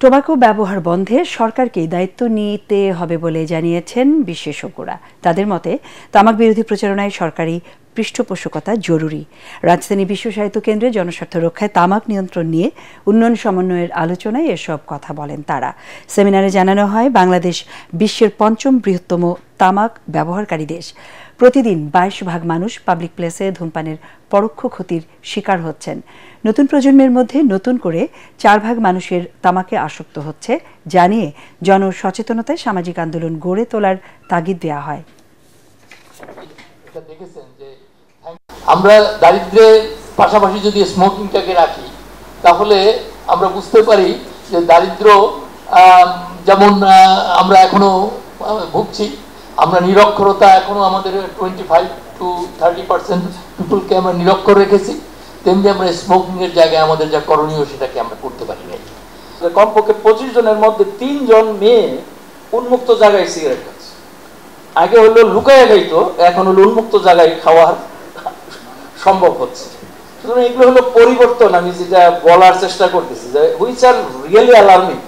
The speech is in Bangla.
টোবাকো ব্যবহার বন্ধে সরকারকেই দায়িত্ব নিতে হবে বলে জানিয়েছেন বিশেষজ্ঞরা। তাদের মতে তামাক বিরোধী প্রচারণায় সরকারি পৃষ্ঠপোষকতা জরুরি। রাজধানী বিশ্ব সাহিত্য কেন্দ্রে জনস্বার্থ রক্ষায় তামাক নিয়ন্ত্রণ নিয়ে উন্নয়ন সমন্বয়ের আলোচনায় এসব কথা বলেন তারা। সেমিনারে জানানো হয়, বাংলাদেশ বিশ্বের ৫ম বৃহত্তম তামাক ব্যবহারকারী দেশ। প্রতিদিন ২২ ভাগ মানুষ পাবলিক প্লেসে ধূমপানের পরোক্ষ ক্ষতির শিকার হচ্ছেন। নতুন প্রজন্মের মধ্যে নতুন করে ৪ ভাগ মানুষের তামাকে আসক্ত হচ্ছে জানিয়ে জনসচেতনতায় সামাজিক আন্দোলন গড়ে তোলার তাগিদ দেওয়া হয়। আমরা দারিদ্র্যের পাশাপাশি যদি স্মোকিংটাকে রাখি তাহলে আমরা বুঝতে পারি যে দারিদ্র যেমন আমরা এখনো ভুগছি, আমরা নিরক্ষরতা এখনো আমাদের 25 to 30% পিপলকে আমরা নিরক্ষর রেখেছি, তেমনি আমরা স্মোকিংয়ের জায়গায় আমাদের যা করণীয় সেটাকে আমরা করতে পারি নাই। কমপক্ষে 25 জনের মধ্যে 3 জন মেয়ে উন্মুক্ত জায়গায় সিগারেট খাচ্ছে। আগে হলো লুকায় খাইতো, এখন হলো উন্মুক্ত জায়গায় খাওয়া সম্ভব হচ্ছে। সুতরাং এগুলো হলো পরিবর্তন, আমি যেটা বলার চেষ্টা করতেছি যে হুইচ আর রিয়েলি অ্যালার্মিং।